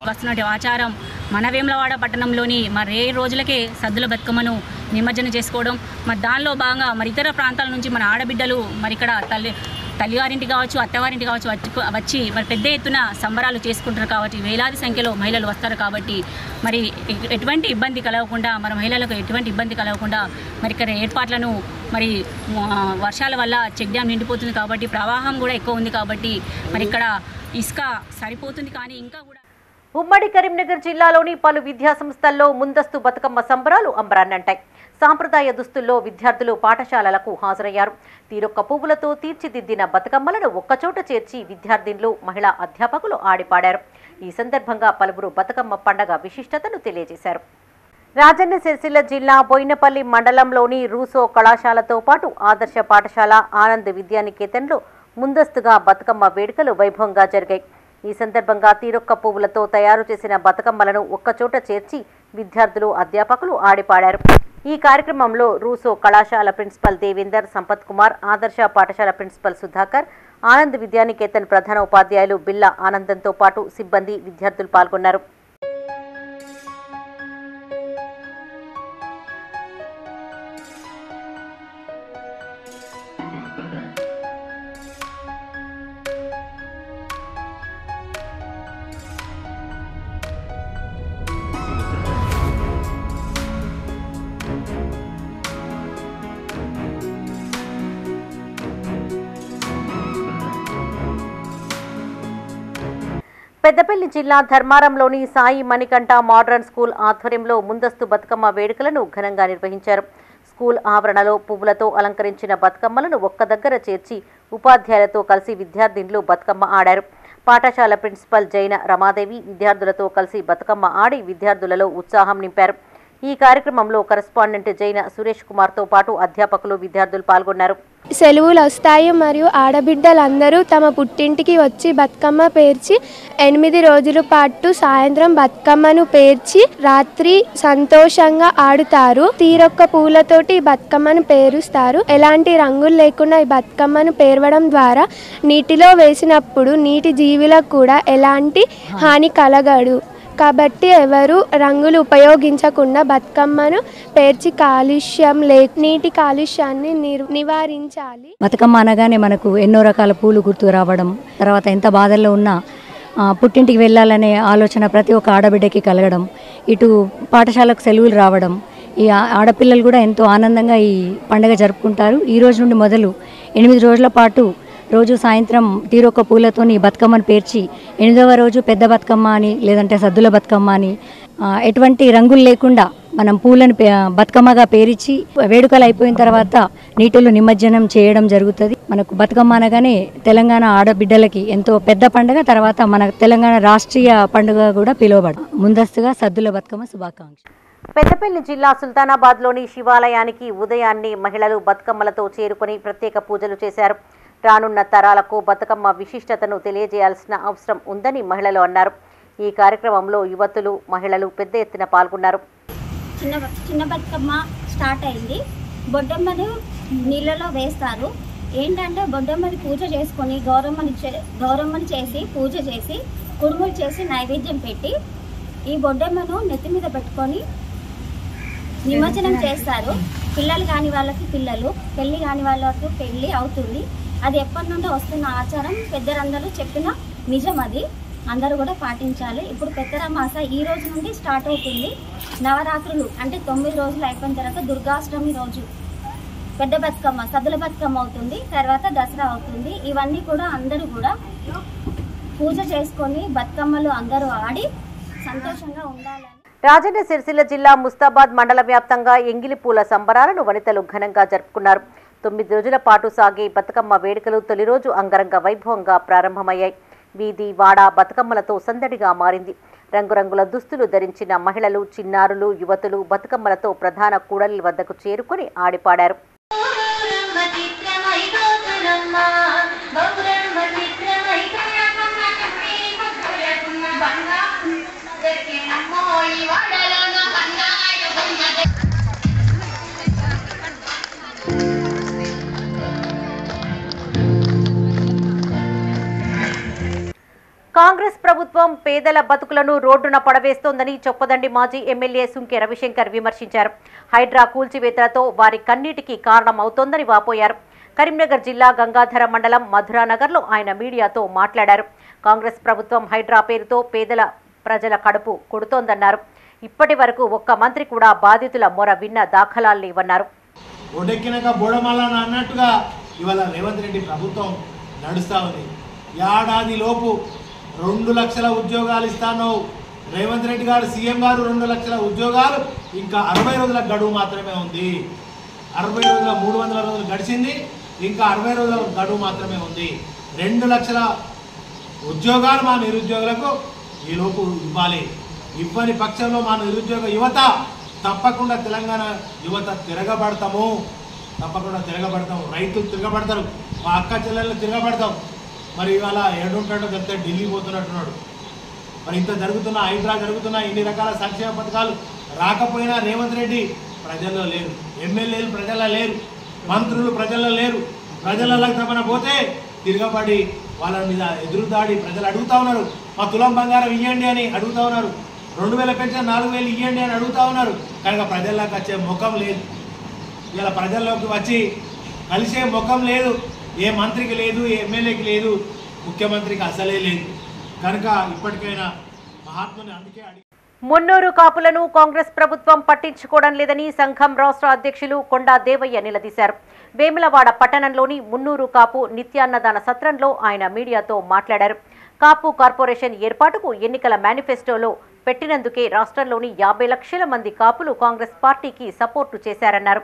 వస్తున్నటి ఆచారం మన వేములవాడ పట్టణంలోని మరి 7 రోజులకే సద్దుల బతుకమ్మను నిమజ్జనం చేసుకోవడం. మరి దానిలో భాగంగా మరి ఇతర ప్రాంతాల నుంచి మన ఆడబిడ్డలు మరి ఇక్కడ తల్లిగారింటి కావచ్చు, అత్తవారింటి కావచ్చు వచ్చి మరి పెద్ద ఎత్తున సంబరాలు చేసుకుంటారు. కాబట్టి వేలాది సంఖ్యలో మహిళలు వస్తారు. కాబట్టి మరి ఎటువంటి ఇబ్బంది కలగకుండా, మరి మహిళలకు ఎటువంటి ఇబ్బంది కలగకుండా మరి ఇక్కడ ఏర్పాట్లను మరి వర్షాల వల్ల చెక్ డ్యామ్ నిండిపోతుంది కాబట్టి ప్రవాహం కూడా ఎక్కువ ఉంది. కాబట్టి మరి ఇక్కడ ఇసుక సరిపోతుంది. కానీ ఇంకా కూడా ఉమ్మడి కరీంనగర్ జిల్లాలోని పలు విద్యాసంస్థల్లో ముందస్తు బతుకమ్మ సంబరాలు అంబరాన్నంటాయి. సాంప్రదాయ దుస్తుల్లో విద్యార్థులు పాఠశాలలకు హాజరయ్యారు. తీరొక్క పువ్వులతో తీర్చిదిద్దిన బతుకమ్మలను ఒక్కచోట చేర్చి విద్యార్థినులు, మహిళా అధ్యాపకులు ఆడిపాడారు. ఈ సందర్భంగా పలువురు బతుకమ్మ పండగ విశిష్టతను తెలియజేశారు. రాజన్న సిరిసిల్ల జిల్లా బోయినపల్లి మండలంలోని రూసో కళాశాలతో పాటు ఆదర్శ పాఠశాల, ఆనంద్ విద్యానికేతన్లో ముందస్తుగా బతుకమ్మ వేడుకలు వైభవంగా జరిగాయి. ఈ సందర్భంగా తీరొక్క పువ్వులతో తయారు చేసిన బతుకమ్మలను ఒక్కచోట చేర్చి విద్యార్థులు, అధ్యాపకులు ఆడిపాడారు. ఈ కార్యక్రమంలో రూసో కళాశాల ప్రిన్సిపల్ దేవేందర్, సంపత్ కుమార్, ఆదర్శ పాఠశాల ప్రిన్సిపల్ సుధాకర్, ఆనంద్ విద్యానికేతన్ ప్రధాన ఉపాధ్యాయులు బిల్లా ఆనందంతో పాటు సిబ్బంది, విద్యార్థులు పాల్గొన్నారు. పెద్దపల్లి జిల్లా ధర్మారంలోని సాయి మణికంఠ మోడర్న్ స్కూల్ ఆధ్వర్యంలో ముందస్తు బతుకమ్మ వేడుకలను ఘనంగా నిర్వహించారు. స్కూల్ ఆవరణలో పువ్వులతో అలంకరించిన బతుకమ్మలను ఒక్క దగ్గర చేర్చి ఉపాధ్యాయులతో కలిసి విద్యార్థినులు బతుకమ్మ ఆడారు. పాఠశాల ప్రిన్సిపల్ జైన రమాదేవి విద్యార్థులతో కలిసి బతుకమ్మ ఆడి విద్యార్థులలో ఉత్సాహం నింపారు. ఈ కార్యక్రమంలో కరెస్పాండెంట్ జైన సురేష్ కుమార్తో పాటు అధ్యాపకులు, విద్యార్థులు పాల్గొన్నారు. సెలవులు వస్తాయి మరియు ఆడబిడ్డలందరూ తమ పుట్టింటికి వచ్చి బతుకమ్మ పేర్చి 8 రోజుల పాటు సాయంత్రం బతుకమ్మను పేర్చి రాత్రి సంతోషంగా ఆడుతారు. తీరొక్క పూలతోటి బతుకమ్మను పేరుస్తారు. ఎలాంటి రంగులు లేకుండా ఈ బతుకమ్మను పేర్వడం ద్వారా నీటిలో వేసినప్పుడు నీటి జీవులకు కూడా ఎలాంటి హాని కలగదు. కాబట్టి ఎవరు రంగులు ఉపయోగించకుండా బతుకమ్మను పేర్చి నీటి కాలుష్యాన్ని నివారించాలి. బతుకమ్మ అనగానే మనకు ఎన్నో రకాల పూలు గుర్తు రావడం, తర్వాత ఎంత బాధల్లో ఉన్నా పుట్టింటికి వెళ్ళాలనే ఆలోచన ప్రతి ఒక్క ఆడబిడ్డకి కలగడం, ఇటు పాఠశాలకు సెలవులు రావడం, ఈ ఆడపిల్లలు కూడా ఎంతో ఆనందంగా ఈ పండుగ జరుపుకుంటారు. ఈ రోజు నుండి మొదలు 8 రోజుల పాటు రోజు సాయంత్రం తీరొక్క పూలతోని బతుకమ్మను పేర్చి 8వ రోజు పెద్ద బతుకమ్మ అని, లేదంటే సద్దుల బతుకమ్మ అని ఎటువంటి రంగులు లేకుండా మనం పూలను బతుకమ్మగా పేర్చి వేడుకలు అయిపోయిన తర్వాత నీటిలో నిమజ్జనం చేయడం జరుగుతుంది. మనకు బతుకమ్మ అనగానే తెలంగాణ ఆడబిడ్డలకి ఎంతో పెద్ద పండుగ, తర్వాత మన తెలంగాణ రాష్ట్రీయ పండుగ కూడా పిలువబడు. ముందస్తుగా సద్దుల బతుకమ్మ శుభాకాంక్షలు. పెద్దపల్లి జిల్లా సుల్తానాబాద్లోని శివాలయానికి ఉదయాన్నే మహిళలు బతుకమ్మలతో చేరుకొని ప్రత్యేక పూజలు చేశారు. రానున్న తరాలకు బతుకమ్మ విశిష్టతను తెలియజేయాల్సిన అవసరం ఉందని మహిళలు అన్నారు. ఈ కార్యక్రమంలో యువతులు, మహిళలు పెద్ద ఎత్తున పాల్గొన్నారు. చిన్న బతుకమ్మ స్టార్ట్ అయింది. బొడ్డమ్మను నీళ్ళలో వేస్తారు. ఏంటంటే బొడ్డమ్మని పూజ చేసుకొని గౌరమ్మని చేసి పూజ చేసి కుడుములు చేసి నైవేద్యం పెట్టి ఈ బొడ్డమ్మను నెత్తి మీద పెట్టుకొని నిమజ్జనం చేస్తారు. పిల్లలు కాని వాళ్ళకి పిల్లలు, పెళ్లి కాని వాళ్ళకు పెళ్లి అవుతుంది. అది ఎప్పటి నుండో వస్తున్న ఆచారం, పెద్దలందరూ చెప్పిన నిజం. అది అందరూ కూడా పాటించాలి. ఇప్పుడు పెద్దరమాస ఈ రోజు నుండి స్టార్ట్ అవుతుంది. నవరాత్రులు అంటే 9 రోజులు అయిపోయిన తర్వాత దుర్గాష్టమి రోజు పెద్ద బతుకమ్మ, సద్దుల బతుకమ్మ అవుతుంది. తర్వాత దసరా అవుతుంది. ఇవన్నీ కూడా అందరూ కూడా పూజ చేసుకొని బతుకమ్మలు అందరూ ఆడి సంతోషంగా ఉండాలని. రాజన్న సిరిసిల్ల జిల్లా ముస్తాబాద్ మండల వ్యాప్తంగా ఎంగిలి పూల సంబరాలను వనితలు ఘనంగా జరుపుకున్నారు. 9 రోజుల పాటు సాగే బతుకమ్మ వేడుకలు తొలి రోజు అంగరంగ వైభవంగా ప్రారంభమయ్యాయి. వీధి వాడ బతుకమ్మలతో సందడిగా మారింది. రంగురంగుల దుస్తులు ధరించిన మహిళలు, చిన్నారులు, యువతులు బతుకమ్మలతో ప్రధాన కూడలి వద్దకు చేరుకుని ఆడిపాడారు. కాంగ్రెస్ ప్రభుత్వం పేదల బతుకులను రోడ్డున పడవేస్తోందని చొప్పదండి మాజీ ఎమ్మెల్యే సుంకె రవిశంకర్ విమర్శించారు. హైడ్రా కూల్చివేతలతో వారి కన్నీటికి కారణమవుతోందని వాపోయారు. కరీంనగర్ జిల్లా గంగాధర మండలం మధురానగర్లో ఆయన మీడియాతో మాట్లాడారు. కాంగ్రెస్ ప్రభుత్వం హైడ్రా పేరుతో పేదల ప్రజల కడుపు కొడుతోందన్నారు. ఇప్పటి వరకు ఒక్క మంత్రి కూడా బాధితుల మొర విన్న దాఖలాలు లేవన్నారు. ఒడెక్కినాక బోడమల్లని అన్నట్టుగా ఇవాళ రేవంత్ రెడ్డి ప్రభుత్వం నడుస్తూ ఉంది. ఏడాది లోపు 2 లక్షల ఉద్యోగాలు ఇస్తాను రేవంత్ రెడ్డి గారు, సీఎం గారు. 2 లక్షల ఉద్యోగాలు ఇంకా 60 రోజుల గడువు మాత్రమే ఉంది. 60 రోజుల 300 రోజులు గడిచింది, ఇంకా 60 రోజుల గడువు మాత్రమే ఉంది. 2 లక్షల ఉద్యోగాలు మా నిరుద్యోగులకు ఈలోపు ఇవ్వాలి. ఇవ్వని పక్షంలో మా నిరుద్యోగ యువత తప్పకుండా, తెలంగాణ యువత తిరగబడతాము, తప్పకుండా తిరగబడతాము. రైతులు తిరగబడతారు, మా అక్క చెల్లెళ్ళు తిరగబడతాం. మరి ఇవాళ ఏడుంటాడో తెలితే ఢిల్లీ పోతున్నట్టున్నాడు. మరి ఇంత జరుగుతున్న హైడ్రా జరుగుతున్న ఇన్ని రకాల సంక్షేమ పథకాలు రాకపోయినా రేవంత్ రెడ్డి ప్రజల్లో లేరు, ఎమ్మెల్యేలు ప్రజల్లో లేరు, మంత్రులు ప్రజల్లో లేరు. ప్రజలకు తమన పోతే తిరగబడి వాళ్ళ మీద ఎదురుదాడి ప్రజలు అడుగుతా ఉన్నారు. మా తులం బంగారం ఇవ్వండి అని అడుగుతా ఉన్నారు. 2000 పెన్షన్ 4000 ఇవ్వండి అని అడుగుతా ఉన్నారు. కనుక ప్రజల్లోకి వచ్చే ముఖం లేదు. ఇలా ప్రజల్లోకి వచ్చి కలిసే ముఖం లేదు. ఏ మంత్రికి లేదు, ఏ ఎమ్మెల్యేకి లేదు, ముఖ్యమంత్రికి అసలే లేదు. కనుక ఇప్పటికైనా మహాత్ముని అందుకే మున్నూరు కాపులను కాంగ్రెస్ ప్రభుత్వం పట్టించుకోవడం లేదని సంఘం రాష్ట్ర అధ్యక్షులు కొండా దేవయ్య నిలదీశారు. వేములవాడ పట్టణంలోని మున్నూరు కాపు నిత్యాన్నదాన సత్రంలో ఆయన మీడియాతో మాట్లాడారు. కాపు కార్పొరేషన్ ఏర్పాటుకు ఎన్నికల మేనిఫెస్టోలో పెట్టినందుకే రాష్ట్రంలోని 50 లక్షల మంది కాపులు కాంగ్రెస్ పార్టీకి సపోర్టు చేశారన్నారు.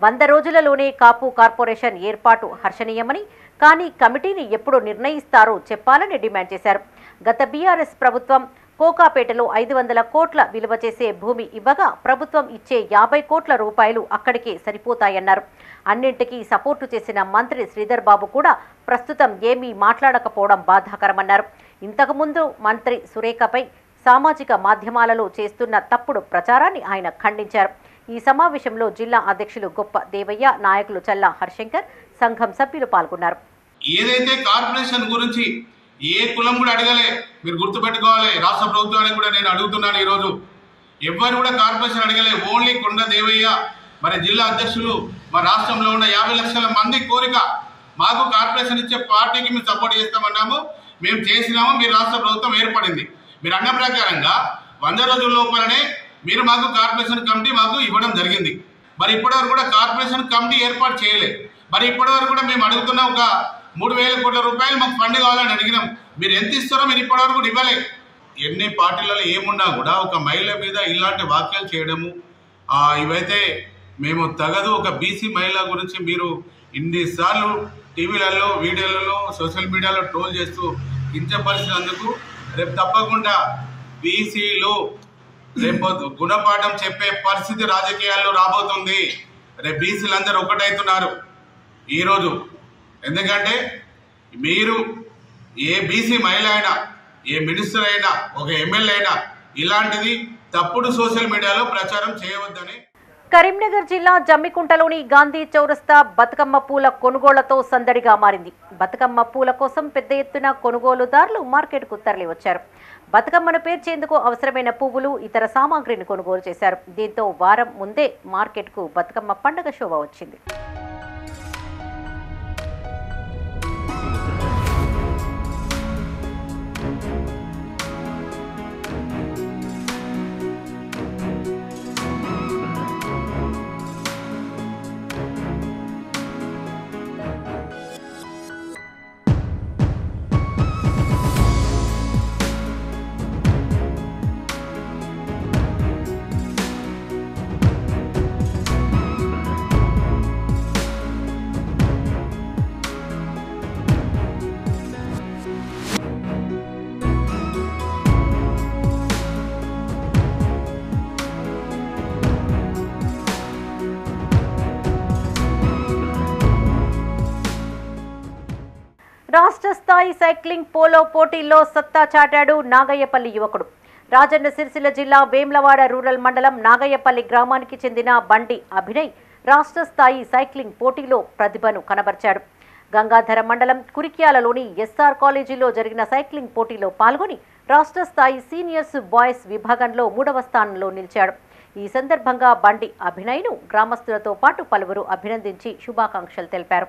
100 రోజులలోనే కాపు కార్పొరేషన్ ఏర్పాటు హర్షణీయమని, కానీ కమిటీని ఎప్పుడు నిర్ణయిస్తారో చెప్పాలని డిమాండ్ చేశారు. గత బీఆర్ఎస్ ప్రభుత్వం కోకాపేటలో 500 కోట్ల విలువ చేసే భూమి ఇవ్వగా ప్రభుత్వం ఇచ్చే 50 కోట్ల రూపాయలు అక్కడికే సరిపోతాయన్నారు. అన్నింటికీ సపోర్టు చేసిన మంత్రి శ్రీధర్ బాబు కూడా ప్రస్తుతం ఏమీ మాట్లాడకపోవడం బాధాకరమన్నారు. ఇంతకుముందు మంత్రి సురేఖపై సామాజిక మాధ్యమాలలో చేస్తున్న తప్పుడు ప్రచారాన్ని ఆయన ఖండించారు. ఈ సమావేశంలో జిల్లా అధ్యక్షులు గొప్ప దేవయ్య, నాయకులు చల్లా హర్శంకర్, సంఘం సభ్యులు పాల్గొన్నారు. ఏదైతే కార్పొరేషన్ గురించి ఏ కులం కూడా అడగలే, మీరు గుర్తుపెట్టుకోవాలి. రాష్ట్ర ప్రభుత్వానికి కూడా నేను అడుగుతున్నాను. ఈరోజు ఎవ్వరు కూడా కార్పొరేషన్ అడగలే. ఓన్లీ కొండ దేవయ్య మరి జిల్లా అధ్యక్షులు మా రాష్ట్రంలో ఉన్న 50 లక్షల మంది కోరిక, మాకు కార్పొరేషన్ ఇచ్చే పార్టీకి మేము సపోర్ట్ చేస్తామన్నాము, మేము చేసినాము. మీరు రాష్ట్ర ప్రభుత్వం ఏర్పడింది, మీరు అన్న ప్రకారంగా 100 రోజుల లోపలనే మీరు మాకు కార్పొరేషన్ కమిటీ మాకు ఇవ్వడం జరిగింది. మరి ఇప్పటివరకు కూడా కార్పొరేషన్ కమిటీ ఏర్పాటు చేయలేదు. మరి ఇప్పటివరకు కూడా మేము అడుగుతున్న ఒక 3000 కోట్ల రూపాయలు మాకు ఫండ్ కావాలని అడిగినాం. మీరు ఎంత ఇస్తారో మీరు ఇప్పటివరకు ఇవ్వలే. ఎన్ని పార్టీలలో ఏమున్నా కూడా ఒక మహిళ మీద ఇలాంటి వాక్యాలు చేయడము ఇవైతే మేము తగదు. ఒక బీసీ మహిళ గురించి మీరు ఇన్నిసార్లు టీవీలలో, వీడియోలలో, సోషల్ మీడియాలో ట్రోల్ చేస్తూ కించపరిచినందుకు రేపు తప్పకుండా బీసీలు రేపు గుణపాఠం చెప్పే పరిస్థితి రాజకీయాల్లో రాబోతుంది. రేపు బీసీలు అందరూ ఒకటవుతున్నారు ఈరోజు. ఎందుకంటే మీరు ఏ బీసీ మహిళ అయినా, ఏ మినిస్టర్ అయినా, ఒక ఎమ్మెల్యే అయినా ఇలాంటిది తప్పుడు సోషల్ మీడియాలో ప్రచారం చేయవద్దని. కరీంనగర్ జిల్లా జమ్మికుంటలోని గాంధీ చౌరస్తా బతుకమ్మ పూల కొనుగోళ్లతో సందడిగా మారింది. బతుకమ్మ పూల కోసం పెద్ద ఎత్తున కొనుగోలుదారులు మార్కెట్కు తరలివచ్చారు. బతుకమ్మను పేర్చేందుకు అవసరమైన పువ్వులు, ఇతర సామాగ్రిని కొనుగోలు చేశారు. దీంతో వారం ముందే మార్కెట్కు బతుకమ్మ పండుగ శోభ వచ్చింది. రాష్ట్ర స్థాయి సైక్లింగ్ పోలో పోటీల్లో సత్తా చాటాడు నాగయ్యపల్లి యువకుడు. రాజన్న సిరిసిల్ల జిల్లా వేమ్లవాడ రూరల్ మండలం నాగయ్యపల్లి గ్రామానికి చెందిన బండి అభినయ్ రాష్ట్ర స్థాయి సైక్లింగ్ పోటీలో ప్రతిభను కనబర్చాడు. గంగాధర మండలం కురిక్యాలలోని ఎస్ఆర్ కాలేజీలో జరిగిన సైక్లింగ్ పోటీలో పాల్గొని రాష్ట్ర స్థాయి సీనియర్స్ బాయ్స్ విభాగంలో 3వ స్థానంలో నిలిచాడు. ఈ సందర్భంగా బండి అభినయ్ను గ్రామస్తులతో పాటు పలువురు అభినందించి శుభాకాంక్షలు తెలిపారు.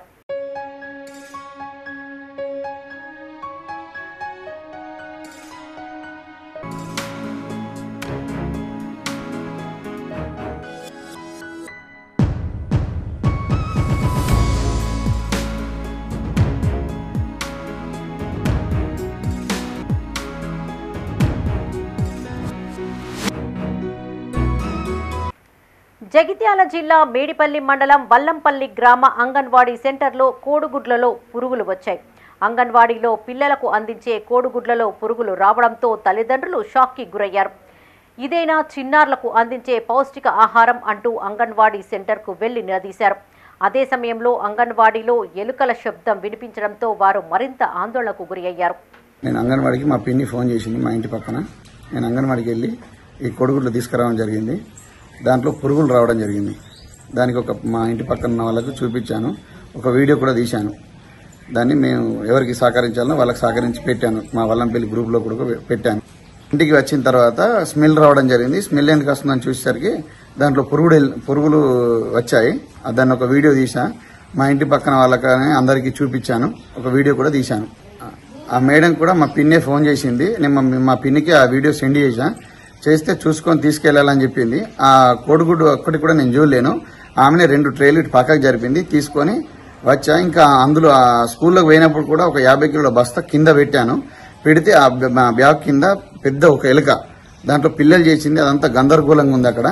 జగిత్యాల జిల్లా మేడిపల్లి మండలం వల్లంపల్లి గ్రామ అంగన్వాడీ సెంటర్లో కోడిగుడ్లలో పురుగులు వచ్చాయి. అంగన్వాడీలో పిల్లలకు అందించే కోడిగుడ్లలో పురుగులు రావడంతో తల్లిదండ్రులు షాక్కి గురయ్యారు. ఇదేనా చిన్నారులకు అందించే పౌష్టిక ఆహారం అంటూ అంగన్వాడీ సెంటర్కు వెళ్లి నిలదీశారు. అదే సమయంలో అంగన్వాడీలో ఎలుకల శబ్దం వినిపించడంతో వారు మరింత ఆందోళనకు గురి అయ్యారు. నేను అంగన్వాడికి మా పిన్ని ఫోన్ చేసింది మా ఇంటి పక్కన. నేను అంగన్వాడికి వెళ్ళి ఈ కొడుగుడ్లు తీసుకురావడం జరిగింది. దాంట్లో పురుగులు రావడం జరిగింది. దానికి మా ఇంటి పక్కన ఉన్న వాళ్ళకు చూపించాను. ఒక వీడియో కూడా తీశాను. దాన్ని మేము ఎవరికి సహకరించాలో వాళ్ళకి సహకరించి పెట్టాను. మా వల్లంపల్లి గ్రూప్లో కూడా పెట్టాను. ఇంటికి వచ్చిన తర్వాత స్మెల్ రావడం జరిగింది. స్మెల్ ఎందుకు వస్తుందని చూసేసరికి దాంట్లో పురుగులు వచ్చాయి. దాన్ని ఒక వీడియో తీసా. మా ఇంటి పక్కన వాళ్ళకనే అందరికీ చూపించాను. ఒక వీడియో కూడా తీశాను. ఆ మేడం కూడా మా పిన్నే ఫోన్ చేసింది. నేను మా పిన్నికి ఆ వీడియో సెండ్ చేస్తే చూసుకొని తీసుకెళ్లాలని చెప్పింది. ఆ కోడిగుడ్డు ఒక్కటి కూడా నేను చూడలేను. ఆమెనే 2 ట్రేలు ఇటు పక్కకు జరిపింది. తీసుకొని వచ్చా. ఇంకా అందులో ఆ స్కూల్లోకి పోయినప్పుడు కూడా ఒక 50 కిలోల బస్తా కింద పెట్టాను. పెడితే ఆ బ్యాగ్ కింద పెద్ద ఒక ఎలుక దాంట్లో పిల్లలు చేసింది. అదంతా గందరగోళంగా ఉంది. అక్కడ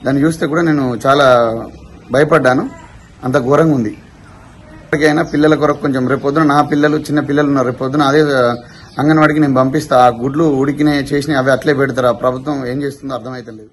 దాన్ని చూస్తే కూడా నేను చాలా భయపడ్డాను. అంత ఘోరంగా ఉంది. ఎప్పటికైనా పిల్లల కొరకు కొంచెం రేపొద్దున నా పిల్లలు చిన్న పిల్లలు ఉన్నారు. రేపొద్దున అదే అంగన్వాడికి నేను పంపిస్తా. ఆ గుడ్లు ఉడికినాయి చేసినాయి అవి అట్లే పెడతారు. ఆ ప్రభుత్వం ఏం చేస్తుందో అర్థమైతలేదు.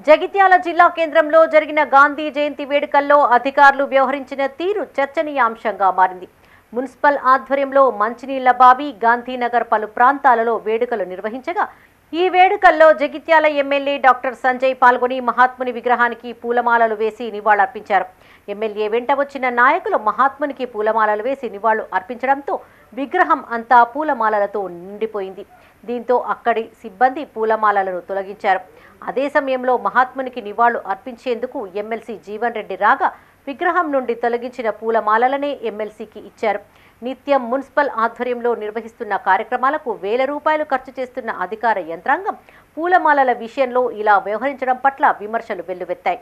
జగిత్యాల జిల్లా కేంద్రంలో జరిగిన గాంధీ జయంతి వేడుకల్లో అధికారులు వ్యవహరించిన తీరు చర్చనీయాంశంగా మారింది. మున్సిపల్ ఆధ్వర్యంలో మంచినీళ్ల బావి, గాంధీనగర్ పలు ప్రాంతాలలో వేడుకలు నిర్వహించగా ఈ వేడుకల్లో జగిత్యాల ఎమ్మెల్యే డాక్టర్ సంజయ్ పాల్గొని మహాత్ముని విగ్రహానికి పూలమాలలు వేసి నివాళులర్పించారు. ఎమ్మెల్యే వెంట వచ్చిన నాయకులు మహాత్మునికి పూలమాలలు వేసి నివాళులు అర్పించడంతో విగ్రహం అంతా పూలమాలలతో నిండిపోయింది. దీంతో అక్కడి సిబ్బంది పూలమాలలను తొలగించారు. అదే సమయంలో మహాత్మునికి నివాళులు అర్పించేందుకు ఎమ్మెల్సీ జీవన్ రెడ్డి రాగా విగ్రహం నుండి తొలగించిన పూలమాలలనే ఎమ్మెల్సీకి ఇచ్చారు. నిత్యం మున్సిపల్ ఆధ్వర్యంలో నిర్వహిస్తున్న కార్యక్రమాలకు వేల రూపాయలు ఖర్చు చేస్తున్న అధికార యంత్రాంగం పూలమాలల విషయంలో ఇలా వ్యవహరించడం పట్ల విమర్శలు వెల్లువెత్తాయి.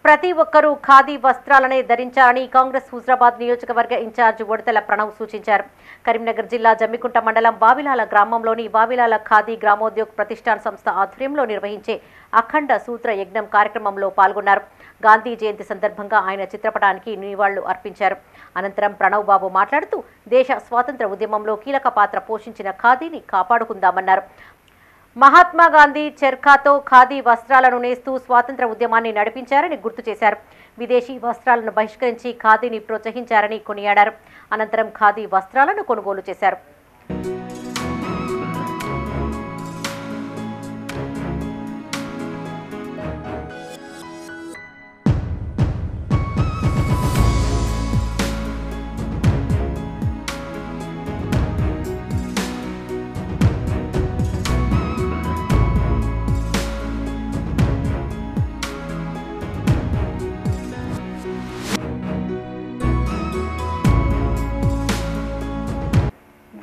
ప్రతి ఒక్కరూ ఖాదీ వస్త్రాలనే ధరించాలని కాంగ్రెస్ హుజరాబాద్ నియోజకవర్గ ఇన్ఛార్జ్ ఉడతల ప్రణవ్ సూచించారు. కరీంనగర్ జిల్లా జమ్మికుంట మండలం వావిలాల గ్రామంలోని వావిలాల ఖాదీ గ్రామోద్యోగ్ ప్రతిష్టాన్ సంస్థ ఆధ్వర్యంలో నిర్వహించే అఖండ సూత్ర యజ్ఞం కార్యక్రమంలో పాల్గొన్నారు. గాంధీ జయంతి సందర్భంగా ఆయన చిత్రపటానికి నివాళులు అర్పించారు. అనంతరం ప్రణవ్ బాబు మాట్లాడుతూ దేశ స్వాతంత్ర ఉద్యమంలో కీలక పాత్ర పోషించిన ఖాదీని కాపాడుకుందామన్నారు. మహాత్మా గాంధీ చర్ఖాతో ఖాదీ వస్త్రాలను నేస్తూ స్వాతంత్ర ఉద్యమాన్ని నడిపించారని గుర్తు చేశారు. విదేశీ వస్త్రాలను బహిష్కరించి ఖాదీని ప్రోత్సహించారని కొనియాడారు. అనంతరం ఖాదీ వస్త్రాలను కొనుగోలు చేశారు.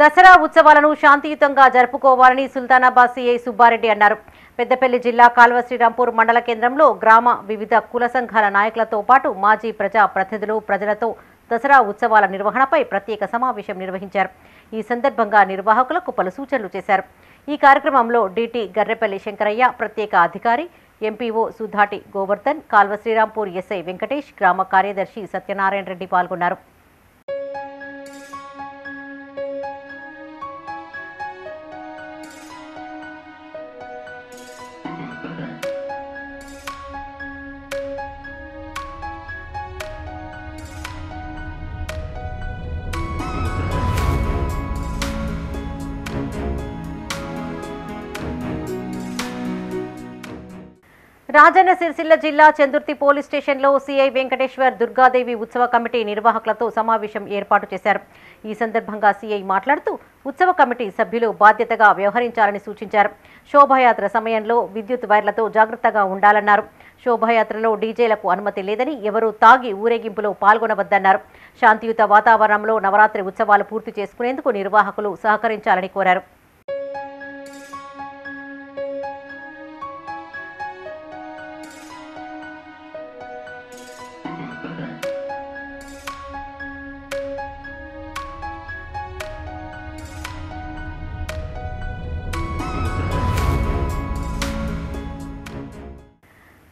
దసరా ఉత్సవాలను శాంతియుతంగా జరుపుకోవాలని సుల్తానాబాద్ సిఐ సుబ్బారెడ్డి అన్నారు. పెద్దపల్లి జిల్లా కాల్వ శ్రీరాంపూర్ మండల కేంద్రంలో గ్రామ వివిధ కుల సంఘాల నాయకులతో పాటు మాజీ ప్రజా ప్రతినిధులు ప్రజలతో దసరా ఉత్సవాల నిర్వహణపై ప్రత్యేక సమావేశం నిర్వహించారు. ఈ సందర్భంగా నిర్వాహకులకు పలు సూచనలు చేశారు. ఈ కార్యక్రమంలో డిటి గర్రెపల్లి శంకరయ్య, ప్రత్యేక అధికారి ఎంపీఓ సుధాటి గోవర్ధన్, కాల్వ శ్రీరాంపూర్ ఎస్ఐ వెంకటేష్, గ్రామ కార్యదర్శి సత్యనారాయణ రెడ్డి పాల్గొన్నారు. రాజన్న సిరిసిల్ల జిల్లా చందుర్తి పోలీస్ స్టేషన్లో సిఐ వెంకటేశ్వర్ దుర్గాదేవి ఉత్సవ కమిటీ నిర్వాహకులతో సమావేశం ఏర్పాటు చేశారు. ఈ సందర్భంగా సిఐ మాట్లాడుతూ ఉత్సవ కమిటీ సభ్యులు బాధ్యతగా వ్యవహరించాలని సూచించారు. శోభాయాత్ర సమయంలో విద్యుత్ వైర్లతో జాగ్రత్తగా ఉండాలన్నారు. శోభాయాత్రలో డీజేలకు అనుమతి లేదని, ఎవరూ తాగి ఊరేగింపులో పాల్గొనవద్దన్నారు. శాంతియుత వాతావరణంలో నవరాత్రి ఉత్సవాలు పూర్తి చేసుకునేందుకు నిర్వాహకులు సహకరించాలని కోరారు.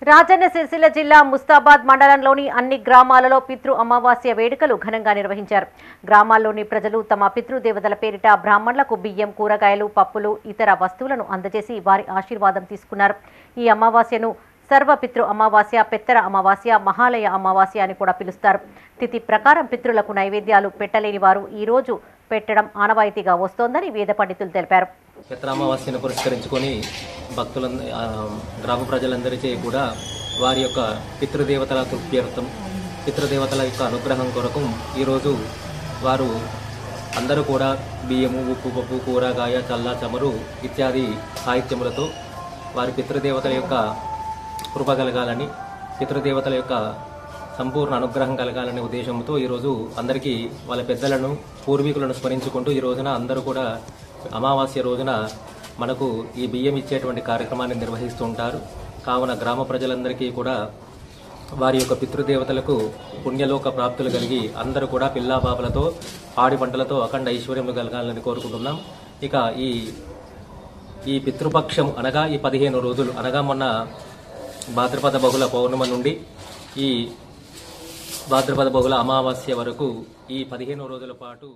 రాజన్న సిరిసిల్ల జిల్లా ముస్తాబాద్ మండలంలోని అన్ని గ్రామాలలో పితృ అమావాస్య వేడుకలు ఘనంగా నిర్వహించారు. గ్రామాల్లోని ప్రజలు తమ పితృదేవతల పేరిట బ్రాహ్మణులకు బియ్యం, కూరగాయలు, పప్పులు, ఇతర వస్తువులను అందజేసి వారి ఆశీర్వాదం తీసుకున్నారు. ఈ అమావాస్యను సర్వపితృ అమావాస్య, పెత్తర అమావాస్య, మహాలయ అమావాస్య అని కూడా పిలుస్తారు. తిథి ప్రకారం పితృలకు నైవేద్యాలు పెట్టలేని వారు ఈ రోజు పెట్టడం ఆనవాయితీగా వస్తోందని వేద పండితులు తెలిపారు. పెత్తర అమావాస్యను పురస్కరించుకొని భక్తుల గ్రామ ప్రజలందరిచే కూడా వారి యొక్క పితృదేవతల తృప్త్యర్థం, పితృదేవతల యొక్క అనుగ్రహం కొరకు ఈరోజు వారు అందరూ కూడా బియ్యము, ఉప్పు, పప్పు, కూరగాయ, చల్ల, చమురు ఇత్యాది సాహిత్యములతో వారి పితృదేవతల యొక్క కృప కలగాలని, పితృదేవతల యొక్క సంపూర్ణ అనుగ్రహం కలగాలనే ఉద్దేశంతో ఈరోజు అందరికీ వాళ్ళ పెద్దలను, పూర్వీకులను స్మరించుకుంటూ ఈ రోజున అందరూ కూడా అమావాస్య రోజున మనకు ఈ బియ్యం ఇచ్చేటువంటి కార్యక్రమాన్ని నిర్వహిస్తూ ఉంటారు. కావున గ్రామ ప్రజలందరికీ కూడా వారి యొక్క పితృదేవతలకు పుణ్యలోక ప్రాప్తులు కలిగి అందరూ కూడా పిల్లాపాపలతో, పాడి పంటలతో అఖండ ఐశ్వర్యములు కలగాలని కోరుకుంటున్నాం. ఇక ఈ పితృపక్షం అనగా ఈ 15 రోజులు అనగా మొన్న భాద్రపద బహుళ పౌర్ణమి నుండి ఈ భాద్రపద బహుళ అమావాస్య వరకు ఈ 15 రోజుల పాటు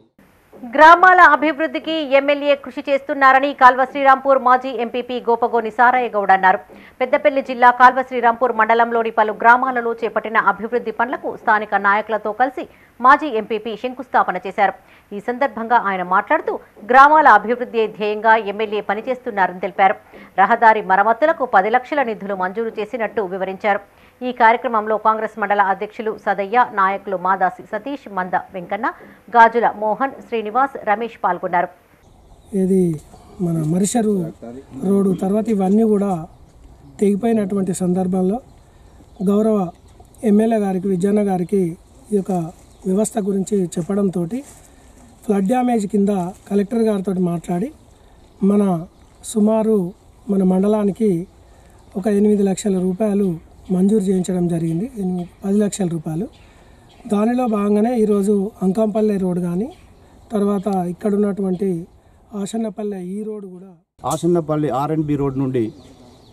గ్రామాల అభివృద్ధికి ఎమ్మెల్యే కృషి చేస్తున్నారని కాల్వ శ్రీరాంపూర్ మాజీ ఎంపీపీ గోపగోని సారయ్య గౌడ్ అన్నారు. పెద్దపల్లి జిల్లా కాల్వ శ్రీరాంపూర్ మండలంలోని పలు గ్రామాలలో చేపట్టిన అభివృద్ధి పనులకు స్థానిక నాయకులతో కలిసి మాజీ ఎంపీపీ శంకుస్థాపన చేశారు. ఈ సందర్భంగా ఆయన మాట్లాడుతూ గ్రామాల అభివృద్ధి ధ్యేయంగా ఎమ్మెల్యే పనిచేస్తున్నారని తెలిపారు. రహదారి మరమ్మతులకు 10 లక్షల నిధులు మంజూరు చేసినట్టు వివరించారు. ఈ కార్యక్రమంలో కాంగ్రెస్ మండల అధ్యక్షులు సదయ్య, నాయకులు మాదాసి సతీష్, మంద వెంకన్న, గాజుల మోహన్, శ్రీనివాస్, రమేష్ పాల్గొన్నారు. ఇది మన మరిషరు రోడ్డు తర్వాత ఇవన్నీ కూడా తెగిపోయినటువంటి సందర్భంలో గౌరవ ఎమ్మెల్యే గారికి, విజయన్న గారికి ఈ యొక్క వ్యవస్థ గురించి చెప్పడంతో ఫ్లడ్ డ్యామేజ్ కింద కలెక్టర్ గారితో మాట్లాడి సుమారు మన మండలానికి ఒక 8 లక్షల రూపాయలు మంజూరు చేయించడం జరిగింది. 10 లక్షల రూపాయలు. దానిలో భాగంగానే ఈరోజు అంకంపల్లె రోడ్ కానీ తర్వాత ఇక్కడ ఉన్నటువంటి ఆసన్నపల్లె ఈ రోడ్ కూడా ఆసన్నపల్లి R&B రోడ్ నుండి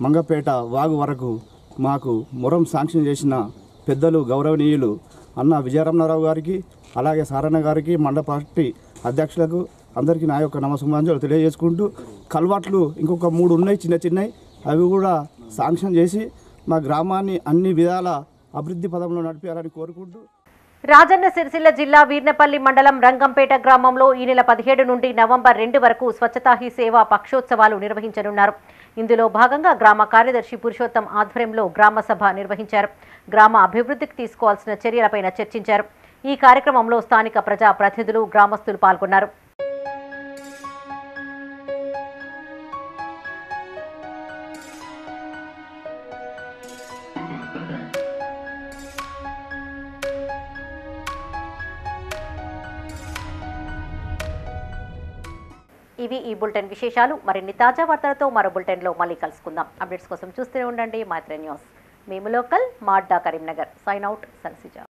మంగపేట వాగు వరకు మాకు మొరం శాంక్షన్ చేసిన పెద్దలు గౌరవనీయులు అన్న విజయరమణారావు గారికి, అలాగే సారన్న గారికి, మండల పార్టీ అధ్యక్షులకు అందరికీ నా యొక్క నమస్కారాలు తెలియజేసుకుంటూ కల్వాట్లు ఇంకొక 3 ఉన్నాయి చిన్నవి, అవి కూడా శాంక్షన్ చేసి మా గ్రామాన్ని అన్ని విధాల అభివృద్ధి పదంలో నడిపేయాలని కోరుకుంటూ రాజన్న సిరిసిల్ల జిల్లా వీర్నపల్లి మండలం రంగంపేట గ్రామంలో ఈ నెల 17 నుండి నవంబర్ 2 వరకు స్వచ్ఛతా హీ సేవ పక్షోత్సవాలు నిర్వహించనున్నారు. ఇందులో భాగంగా గ్రామ కార్యదర్శి పురుషోత్తం ఆధ్వర్యంలో గ్రామ సభ నిర్వహించారు. గ్రామ అభివృద్ధికి తీసుకోవాల్సిన చర్యలపైన చర్చించారు. ఈ కార్యక్రమంలో స్థానిక ప్రజా ప్రతినిధులు, గ్రామస్తులు పాల్గొన్నారు. ఇవి ఈ బులెటిన్ విశేషాలు. మరిన్ని తాజా వార్తలతో మరో బులెటిన్లో మళ్ళీ కలుసుకుందాం. అప్డేట్స్ కోసం చూస్తూనే ఉండండి మైత్రి న్యూస్. మేము లోకల్, మాడ్డా, కరీంనగర్. Sign out, సన్సిజా.